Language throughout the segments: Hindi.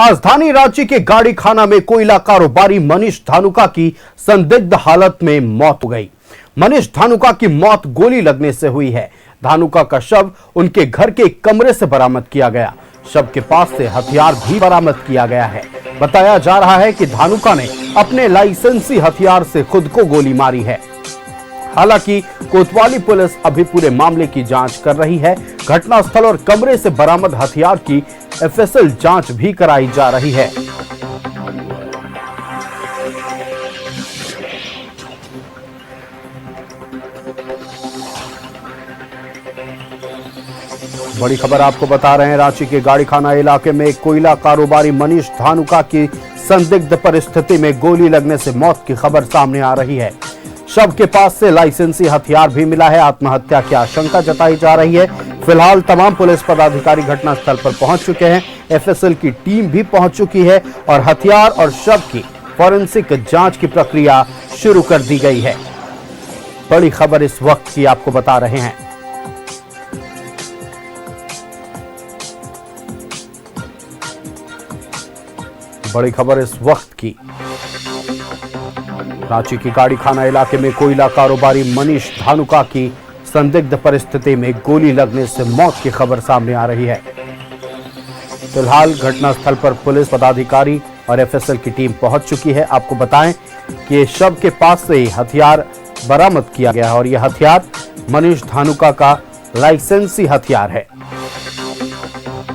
राजधानी रांची के गाड़ी खाना में कोयला कारोबारी मनीष धानुका की संदिग्ध हालत में मौत हो गई। मनीष धानुका की मौत गोली लगने से हुई है। धानुका का शव उनके घर के कमरे से बरामद किया गया। शव के पास से हथियार भी बरामद किया गया है। बताया जा रहा है कि धानुका ने अपने लाइसेंसी हथियार से खुद को गोली मारी है। हालांकि कोतवाली पुलिस अभी पूरे मामले की जांच कर रही है। घटनास्थल और कमरे से बरामद हथियार की एफएसएल जांच भी कराई जा रही है। बड़ी खबर आपको बता रहे हैं, रांची के गाड़ी खाना इलाके में कोयला कारोबारी मनीष धानुका की संदिग्ध परिस्थिति में गोली लगने से मौत की खबर सामने आ रही है। शव के पास से लाइसेंसी हथियार भी मिला है। आत्महत्या की आशंका जताई जा रही है। फिलहाल तमाम पुलिस पदाधिकारी घटनास्थल पर पहुंच चुके हैं। एफएसएल की टीम भी पहुंच चुकी है और हथियार और शव की फॉरेंसिक जांच की प्रक्रिया शुरू कर दी गई है। बड़ी खबर इस वक्त की आपको बता रहे हैं। बड़ी खबर इस वक्त की, रांची की गाड़ी खाना इलाके में कोयला कारोबारी मनीष धानुका की संदिग्ध परिस्थिति में गोली लगने से मौत की खबर सामने आ रही है। फिलहाल घटनास्थल पर पुलिस पदाधिकारी और एफएसएल की टीम पहुंच चुकी है। आपको बताएं कि शव के पास से हथियार बरामद किया गया है और यह हथियार मनीष धानुका का लाइसेंसी हथियार है।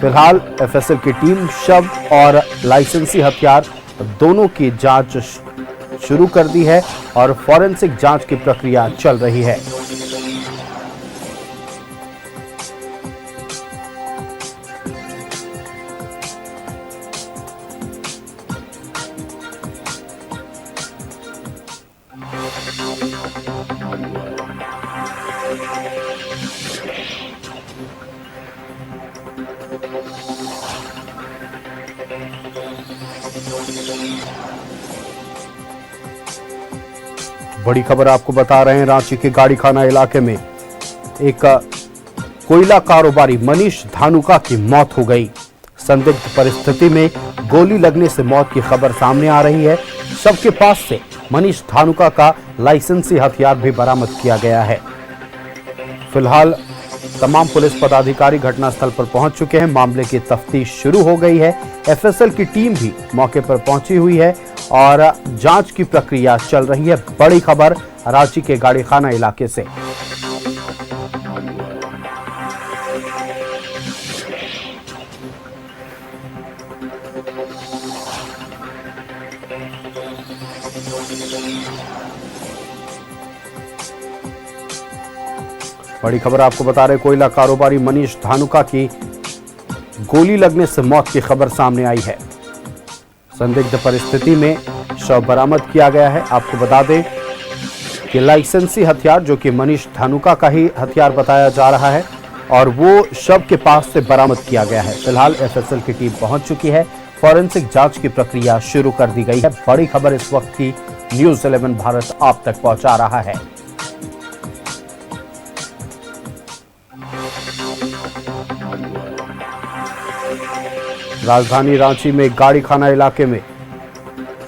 फिलहाल एफएसएल की टीम शव और लाइसेंसी हथियार दोनों की जांच शुरू कर दी है और फॉरेंसिक जांच की प्रक्रिया चल रही है। बड़ी खबर आपको बता रहे हैं, रांची के गाड़ी खाना इलाके में एक कोयला कारोबारी मनीष धानुका की मौत हो गई। संदिग्ध परिस्थिति में गोली लगने से मौत की खबर सामने आ रही है। शव के पास से मनीष धानुका का लाइसेंसी हथियार भी बरामद किया गया है। फिलहाल तमाम पुलिस पदाधिकारी घटनास्थल पर पहुंच चुके हैं। मामले की तफ्तीश शुरू हो गई है। एफएसएल की टीम भी मौके पर पहुंची हुई है और जांच की प्रक्रिया चल रही है। बड़ी खबर रांची के गाड़ी खाना इलाके से। बड़ी खबर आपको बता रहे, कोयला कारोबारी मनीष धानुका की गोली लगने से मौत की खबर सामने आई है। संदिग्ध परिस्थिति में शव बरामद किया गया है। आपको बता दें कि लाइसेंसी हथियार जो कि मनीष धानुका का ही हथियार बताया जा रहा है और वो शव के पास से बरामद किया गया है। फिलहाल एफएसएल की टीम पहुंच चुकी है। फॉरेंसिक जांच की प्रक्रिया शुरू कर दी गई है। बड़ी खबर इस वक्त की न्यूज़ 11 भारत आप तक पहुंचा रहा है। राजधानी रांची में गाड़ी खाना इलाके में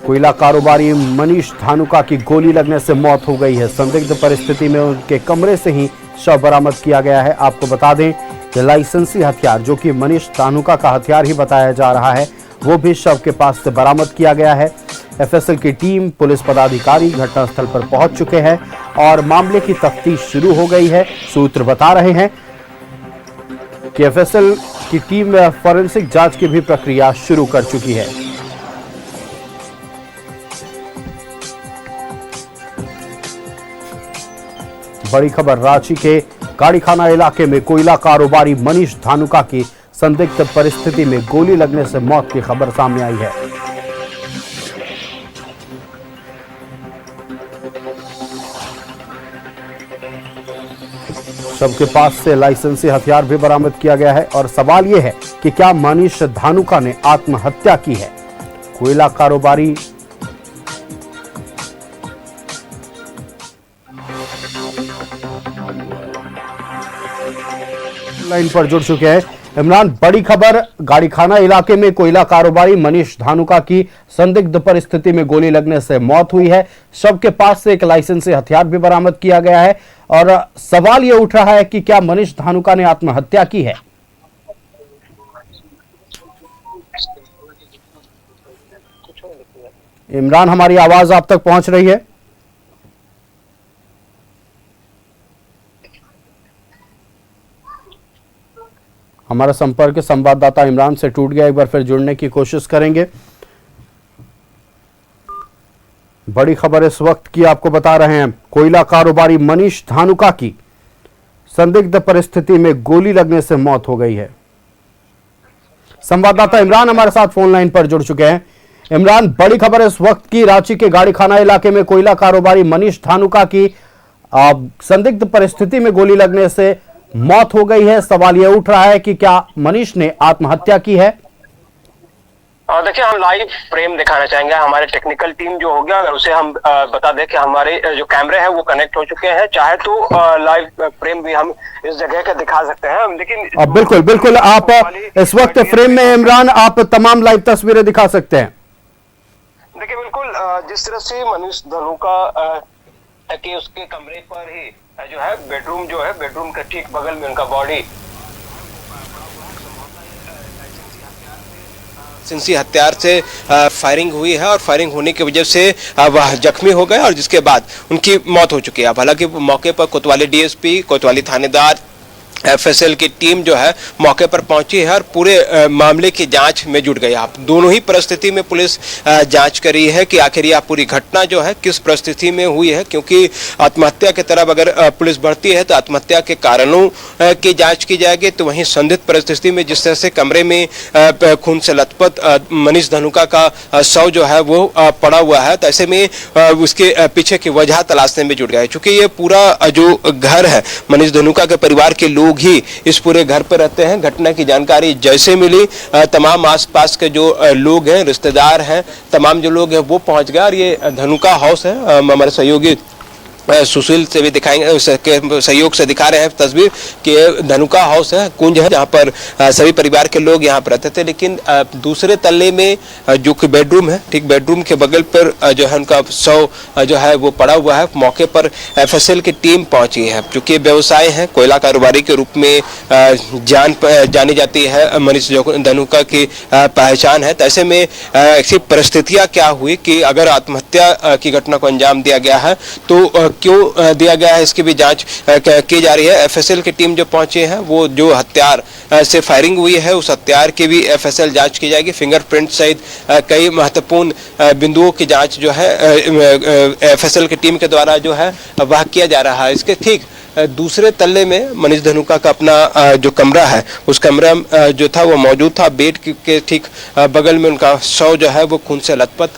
कोयला कारोबारी मनीष धानुका की गोली लगने से मौत हो गई है। संदिग्ध परिस्थिति में उनके कमरे से ही शव बरामद किया गया है। आपको बता दें कि लाइसेंसी हथियार जो कि मनीष धानुका का हथियार ही बताया जा रहा है वो भी शव के पास से बरामद किया गया है। एफएसएल की टीम, पुलिस पदाधिकारी घटनास्थल पर पहुंच चुके हैं और मामले की तफ्तीश शुरू हो गई है। सूत्र बता रहे हैं कि एफएसएल की टीम फॉरेंसिक जांच की भी प्रक्रिया शुरू कर चुकी है। बड़ी खबर, रांची के गाड़ी खाना इलाके में कोयला कारोबारी मनीष धानुका की संदिग्ध परिस्थिति में गोली लगने से मौत की खबर सामने आई है। शव के पास से लाइसेंसी हथियार भी बरामद किया गया है और सवाल यह है कि क्या मनीष धानुका ने आत्महत्या की है। कोयला कारोबारी लाइन पर जुड़ चुके हैं इमरान, बड़ी खबर, गाड़ीखाना इलाके में कोयला कारोबारी मनीष धानुका की संदिग्ध परिस्थिति में गोली लगने से मौत हुई है। शव के पास से एक लाइसेंसी हथियार भी बरामद किया गया है और सवाल यह उठ रहा है कि क्या मनीष धानुका ने आत्महत्या की है। इमरान, हमारी आवाज आप तक पहुंच रही है? हमारा संपर्क संवाददाता इमरान से टूट गया, एक बार फिर जुड़ने की कोशिश करेंगे। बड़ी खबर इस वक्त की आपको बता रहे हैं, कोयला कारोबारी मनीष धानुका की संदिग्ध परिस्थिति में गोली लगने से मौत हो गई है। संवाददाता इमरान हमारे साथ फोन लाइन पर जुड़ चुके हैं। इमरान, बड़ी खबर इस वक्त की, रांची के गाड़ीखाना इलाके में कोयला कारोबारी मनीष धानुका की संदिग्ध परिस्थिति में गोली लगने से मौत हो गई है। सवाल यह उठ रहा है कि क्या मनीष ने आत्महत्या की है। देखिए, हम लाइव फ्रेम दिखाना चाहेंगे। हमारे टेक्निकल टीम जो हो गया, अगर उसे हम बता दें कि हमारे जो कैमरे हैं वो कनेक्ट हो चुके हैं, चाहे तो लाइव फ्रेम भी हम इस जगह का दिखा सकते हैं। लेकिन बिल्कुल बिल्कुल, आप इस वक्त फ्रेम में इमरान, आप तमाम लाइव तस्वीरें दिखा सकते हैं। देखिए, बिल्कुल जिस तरह से मनीष धानुका के उसके कमरे पर ही जो है बेडरूम के ठीक बगल में उनका बॉडी लाइसेंसी हथियार से फायरिंग हुई है और फायरिंग होने की वजह से वह जख्मी हो गए और जिसके बाद उनकी मौत हो चुकी है। हालांकि मौके पर कोतवाली डीएसपी, कोतवाली थानेदार, एफएसएल की टीम जो है मौके पर पहुंची है और पूरे मामले की जांच में जुट गई। आप दोनों ही परिस्थिति में पुलिस जांच कर रही है कि आखिर यह पूरी घटना जो है किस परिस्थिति में हुई है, क्योंकि आत्महत्या की तरफ अगर पुलिस बढ़ती है तो आत्महत्या के कारणों की जांच की जाएगी। तो वहीं संदिग्ध परिस्थिति में जिस तरह से कमरे में खून से लथपथ मनीष धानुका का शव जो है वो पड़ा हुआ है, तो ऐसे में उसके पीछे की वजह तलाशने में जुट गए। चूंकि ये पूरा जो घर है मनीष धानुका के परिवार के लोग ही इस पूरे घर पर रहते हैं। घटना की जानकारी जैसे मिली तमाम आसपास के जो लोग हैं, रिश्तेदार हैं, तमाम जो लोग हैं वो पहुंच गए और ये धानुका हाउस है। हमारे सहयोगी सुशील से भी दिखाएंगे, सहयोग से दिखा रहे हैं तस्वीर कि धानुका हाउस है, कुंज है, जहां पर सभी परिवार के लोग यहां पर रहते थे। लेकिन दूसरे तल्ले में जो कि बेडरूम है, ठीक बेडरूम के बगल पर जो है उनका शव जो है वो पड़ा हुआ है। मौके पर एफएसएल की टीम पहुंची है, क्योंकि व्यवसाय है, कोयला कारोबारी के रूप में जानी जाती है मनीष धानुका की पहचान है। तो ऐसे में ऐसी परिस्थितियां क्या हुई कि अगर आत्महत्या की घटना को अंजाम दिया गया है तो क्यों दिया गया है, इसकी भी जांच की जा रही है। एफएसएल की टीम जो पहुंची है वो जो हथियार से फायरिंग हुई है उस हथियार की भी एफएसएल जांच की जाएगी। फिंगरप्रिंट सहित कई महत्वपूर्ण बिंदुओं की जांच जो है एफएसएल की टीम के द्वारा जो है वह किया जा रहा है। इसके ठीक दूसरे तल्ले में मनीष धानुका का अपना जो कमरा है, उस कमरा जो था वो मौजूद था। बेड के ठीक बगल में उनका शव जो है वो खून से लथपथ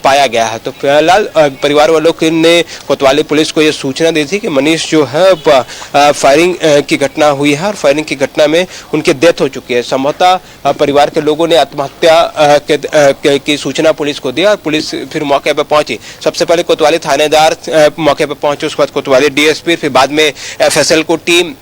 पाया गया है। तो फिलहाल परिवार वालों ने कोतवाली पुलिस को ये सूचना दी थी कि मनीष जो है फायरिंग की घटना हुई है और फायरिंग की घटना में उनकी डेथ हो चुकी है। संभवतः परिवार के लोगों ने आत्महत्या की सूचना पुलिस को दी और पुलिस फिर मौके पर पहुंची। सबसे पहले कोतवाली थानेदार मौके पर पहुंचे, उसके बाद कोतवाली डीएसपी, फिर बाद में एफएसएल को टीम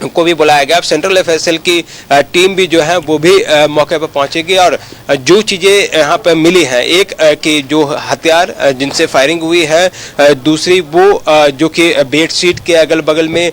को भी बुलाया गया। अब सेंट्रल एफएसएल की टीम भी जो है वो भी मौके पर पहुंचेगी और जो चीजें यहाँ पर मिली हैं, एक कि जो हथियार जिनसे फायरिंग हुई है, दूसरी वो जो कि बेडशीट के अगल बगल में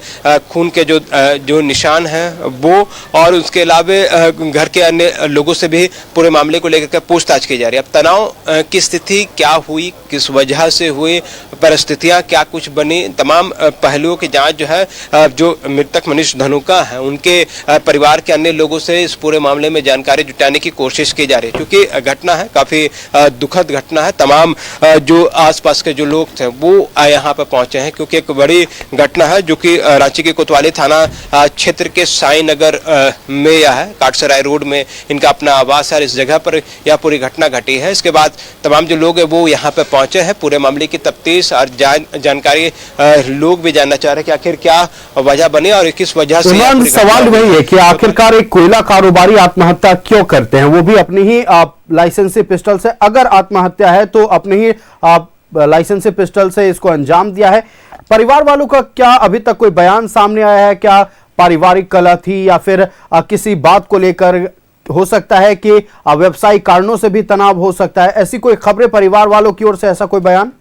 खून के जो निशान हैं वो, और उसके अलावा घर के अन्य लोगों से भी पूरे मामले को लेकर पूछताछ की जा रही है। अब तनाव की स्थिति क्या हुई, किस वजह से हुई, परिस्थितियां क्या कुछ बनी, तमाम पहलुओं की जांच जो है जो मृतक मनीष धानुका है उनके परिवार के अन्य लोगों से इस पूरे मामले में जानकारी जुटाने की कोशिश की जा रही है। क्योंकि घटना है काफी दुखद घटना है। तमाम जो आसपास के जो लोग थे वो यहाँ पर पहुंचे हैं, क्योंकि एक बड़ी घटना है जो कि रांची के कोतवाली थाना क्षेत्र के साई नगर में यह है, काटसराय रोड में इनका अपना आवास है। इस जगह पर यह पूरी घटना घटी है। इसके बाद तमाम जो लोग है वो यहाँ पे पहुंचे हैं। पूरे मामले की तफ्तीश और जानकारी लोग भी जानना चाह रहे हैं कि आखिर क्या वजह बनी और किस वजह से। सवाल वही है कि आखिरकार एक कोयला कारोबारी आत्महत्या क्यों करते हैं, वो भी अपनी ही लाइसेंसी पिस्टल से। अगर आत्महत्या है तो अपने ही लाइसेंसी पिस्टल से इसको अंजाम दिया है। परिवार वालों का क्या अभी तक कोई बयान सामने आया है? क्या पारिवारिक कलह थी या फिर किसी बात को लेकर हो सकता है कि व्यवसायिक कारणों से भी तनाव हो सकता है? ऐसी कोई खबरें परिवार वालों की ओर से, ऐसा कोई बयान?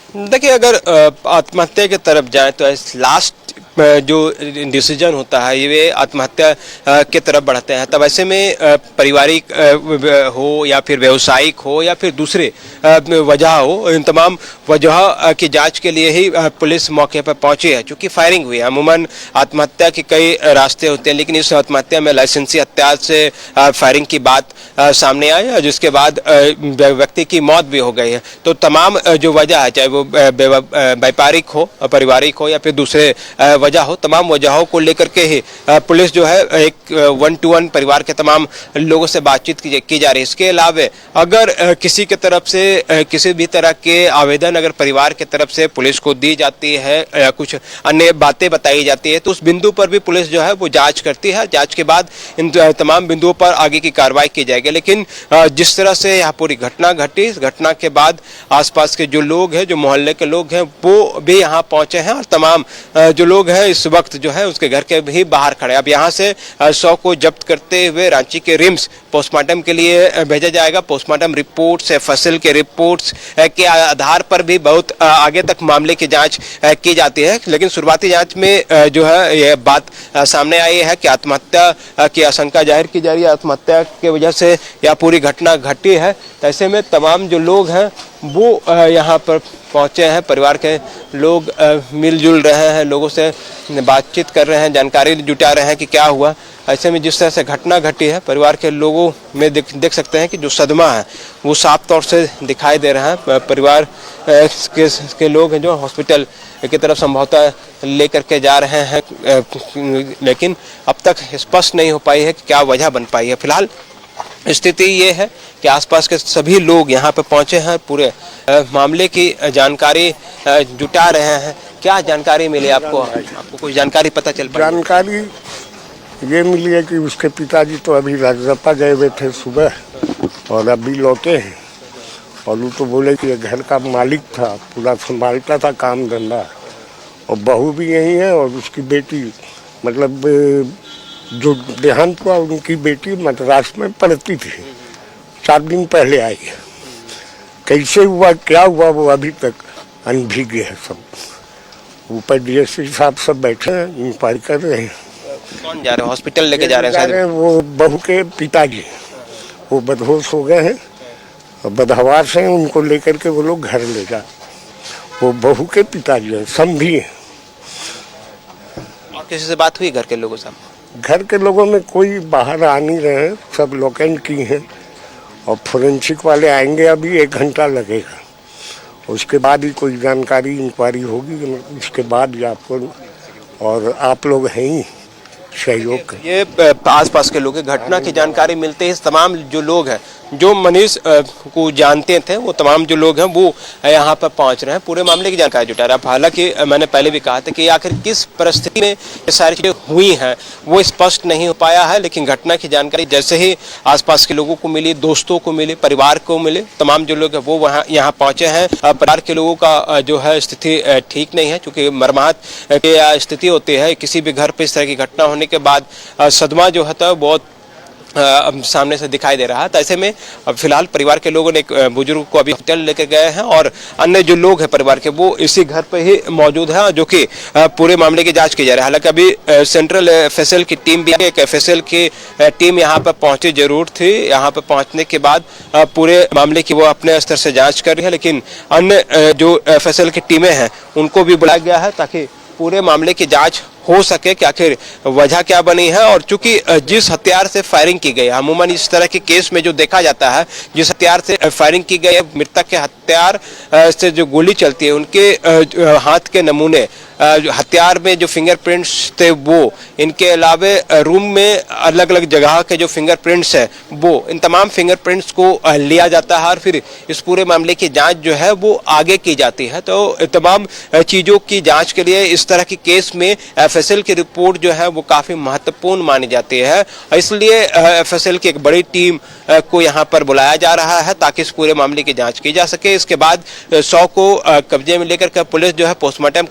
देखिए, अगर आत्महत्या की तरफ जाए तो लास्ट जो डिसीजन होता है ये आत्महत्या की तरफ बढ़ते हैं। तब ऐसे में पारिवारिक हो या फिर व्यवसायिक हो या फिर दूसरे वजह हो, इन तमाम वजह की जांच के लिए ही पुलिस मौके पर पहुंची है। चूंकि फायरिंग हुई है, अमूमन आत्महत्या के कई रास्ते होते हैं, लेकिन इस आत्महत्या में लाइसेंसी हत्या से फायरिंग की बात सामने आई है, जिसके बाद व्यक्ति की मौत भी हो गई है। तो तमाम जो वजह है, चाहे वो व्यापारिक हो, पारिवारिक हो या फिर दूसरे वजह हो, तमाम वजहों को लेकर के ही पुलिस जो है एक 1-to-1 परिवार के तमाम लोगों से बातचीत की जा रही है। इसके अलावा अगर किसी के तरफ से किसी भी तरह के आवेदन अगर परिवार के तरफ से पुलिस को दी जाती है या कुछ अन्य बातें बताई जाती है तो उस बिंदु पर भी पुलिस जो है वो जांच करती है। जांच के बाद इन तमाम बिंदुओं पर आगे की कार्रवाई की जाएगी। लेकिन जिस तरह से यहाँ पूरी घटना घटी, इस घटना के बाद आसपास के जो लोग हैं, जो मोहल्ले के लोग हैं, वो भी यहाँ पहुंचे हैं और तमाम जो लोग हैं इस वक्त जो है उसके घर के भी बाहर खड़े। अब यहाँ से 100 को जब्त करते हुए रांची के रिम्स पोस्टमार्टम के लिए भेजा जाएगा। पोस्टमार्टम रिपोर्ट्स, एफएसएल के रिपोर्ट्स के आधार पर भी बहुत आगे तक मामले की जांच की जाती है। लेकिन शुरुआती जांच में जो है यह बात सामने आई है कि आत्महत्या की आशंका जाहिर की जा रही है। आत्महत्या की वजह से यह पूरी घटना घटी है। ऐसे में तमाम जो लोग हैं वो यहाँ पर पहुँचे हैं, परिवार के लोग मिलजुल रहे हैं, लोगों से बातचीत कर रहे हैं, जानकारी जुटा रहे हैं कि क्या हुआ। ऐसे में जिस तरह से घटना घटी है, परिवार के लोगों में देख सकते हैं कि जो सदमा है वो साफ तौर से दिखाई दे रहा है। परिवार के लोग हैं जो हॉस्पिटल की तरफ संभवतः लेकर के जा रहे हैं, लेकिन अब तक स्पष्ट नहीं हो पाई है कि क्या वजह बन पाई है। फिलहाल स्थिति ये है कि आसपास के सभी लोग यहाँ पे पहुंचे हैं, पूरे मामले की जानकारी जुटा रहे हैं। क्या जानकारी मिली आपको? आपको कोई जानकारी पता चल पाई? जानकारी ये मिली है कि उसके पिताजी तो अभी राजरप्पा गए हुए थे सुबह और अभी लौटे हैं। और वो तो बोले कि ये घर का मालिक था, पूरा संभालता था काम धंधा, और बहू भी यही है और उसकी बेटी, मतलब जो देहांत हुआ उनकी बेटी मद्रास में पढ़ती थी, 4 दिन पहले आई है। कैसे हुआ, क्या हुआ, वो अभी तक अनभिज्ञ है। सब ऊपर डीएसपी साहब सब बैठे हैं, इंक्वायरी कर रहे हैं। कौन जा रहे हैं? हॉस्पिटल लेके जा रहे हैं? वो बहू के पिताजी, वो बदहोश हो गए हैं और बदहवास हैं, उनको लेकर के वो लोग घर ले जा। वो बहू के पिताजी हैं, समझी हैं। और किसी से बात हुई घर के लोगों से? घर के लोगों में कोई बाहर आ नहीं रहे हैं, सब लोकेंट की हैं और फोरेंसिक वाले आएंगे, अभी 1 घंटा लगेगा। उसके बाद ही कोई जानकारी इंक्वायरी होगी, उसके बाद ही आपको, और आप लोग हैं ही सहयोग। ये आसपास के लोग, घटना की जानकारी मिलते ही तमाम जो लोग हैं जो मनीष को जानते थे, वो तमाम जो लोग हैं वो यहाँ पर पहुँच रहे हैं, पूरे मामले की जानकारी जुटा रहे हैं। हालांकि मैंने पहले भी कहा था कि आखिर किस परिस्थिति में ये सारी चीज़ें हुई हैं वो स्पष्ट नहीं हो पाया है, लेकिन घटना की जानकारी जैसे ही आसपास के लोगों को मिली, दोस्तों को मिली, परिवार को मिले, तमाम जो लोग हैं वो वहाँ यहाँ पहुँचे हैं। परिवार के लोगों का जो है स्थिति ठीक नहीं है, क्योंकि मर्माहत की स्थिति होती है किसी भी घर पर इस तरह की घटना होने के बाद। सदमा जो है बहुत सामने से दिखाई दे रहा है। तो ऐसे में फिलहाल परिवार के लोगों ने एक बुजुर्ग को अभी हॉस्पिटल लेकर गए हैं और अन्य जो लोग हैं परिवार के वो इसी घर पर ही मौजूद है, जो कि पूरे मामले की जांच की जा रही है। हालांकि अभी सेंट्रल एफएसएल की टीम भी, एक एफएसएल की टीम यहाँ पर पहुंची जरूर थी। यहाँ पर पहुंचने के बाद पूरे मामले की वो अपने स्तर से जाँच कर रही है, लेकिन अन्य जो एफएसएल की टीमें हैं उनको भी बुलाया गया है ताकि पूरे मामले की जांच हो सके कि आखिर वजह क्या बनी है। और चूंकि जिस हथियार से फायरिंग की गई है, अमूमन इस तरह के केस में जो देखा जाता है, जिस हथियार से फायरिंग की गई है, मृतक के हथियार से जो गोली चलती है उनके हाथ के नमूने, हथियार में जो फिंगरप्रिंट्स थे वो, इनके अलावा रूम में अलग अलग जगह के जो फिंगरप्रिंट्स है वो, इन तमाम फिंगरप्रिंट्स को लिया जाता है और फिर इस पूरे मामले की जांच जो है वो आगे की जाती है। तो तमाम चीज़ों की जांच के लिए इस तरह के केस में एफएसएल की रिपोर्ट जो है वो काफ़ी महत्वपूर्ण मानी जाती है, इसलिए एफएसएल की एक बड़ी टीम को यहाँ पर बुलाया जा रहा है ताकि इस पूरे मामले की जाँच की जा सके। इसके बाद 100 को कब्जे में लेकर के पुलिस जो है पोस्टमार्टम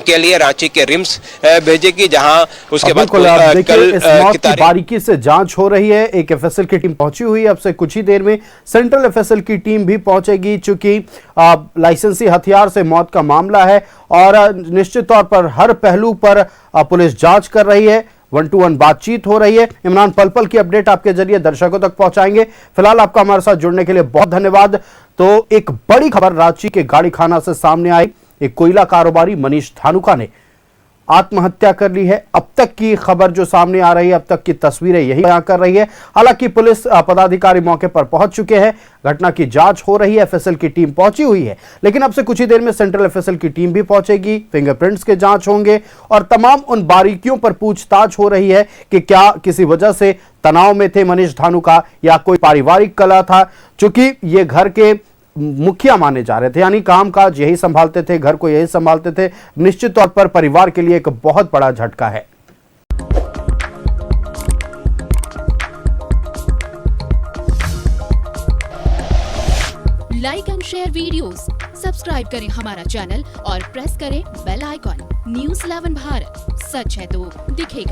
के लिए रांची के रिम्स भेजेगी, जहां उसके बाद बिल्कुल, आप देखिए, कल इस मौत की बारीकी से जांच हो रही है। एक एफएसएल की टीम पहुंची हुई है, अब से कुछ ही देर में सेंट्रल एफएसएल की टीम भी पहुंचेगी। चूंकि लाइसेंसी हथियार से मौत का मामला है और निश्चित तौर पर हर पहलू पर पुलिस जांच कर रही है, 1-to-1 बातचीत हो रही है। इमरान पल-पल की अपडेट आपके जरिए दर्शकों तक पहुंचाएंगे। फिलहाल आपका हमारे साथ जुड़ने के लिए बहुत धन्यवाद। तो एक बड़ी खबर रांची के गाड़ी खाना से सामने आई। एक कोयला कारोबारी मनीष धानुका ने आत्महत्या कर ली है। अब तक की खबर जो सामने आ रही है, अब तक की तस्वीरें यही बयां कर रही है। हालांकि पुलिस पदाधिकारी मौके पर पहुंच चुके हैं, घटना की जांच हो रही है, एफएसएल की टीम पहुंची हुई है। लेकिन अब से कुछ ही देर में सेंट्रल एफएसएल की टीम भी पहुंचेगी, फिंगरप्रिंट्स के जांच होंगे और तमाम उन बारीकियों पर पूछताछ हो रही है कि क्या किसी वजह से तनाव में थे मनीष धानुका या कोई पारिवारिक कलह था। चूंकि ये घर के मुखिया माने जा रहे थे, यानी काम काज यही संभालते थे, घर को यही संभालते थे। निश्चित तौर पर परिवार के लिए एक बहुत बड़ा झटका है। Like and share videos, subscribe करें हमारा चैनल और प्रेस करें बेल आइकॉन। न्यूज़ 11 भारत, सच है तो दिखेगा।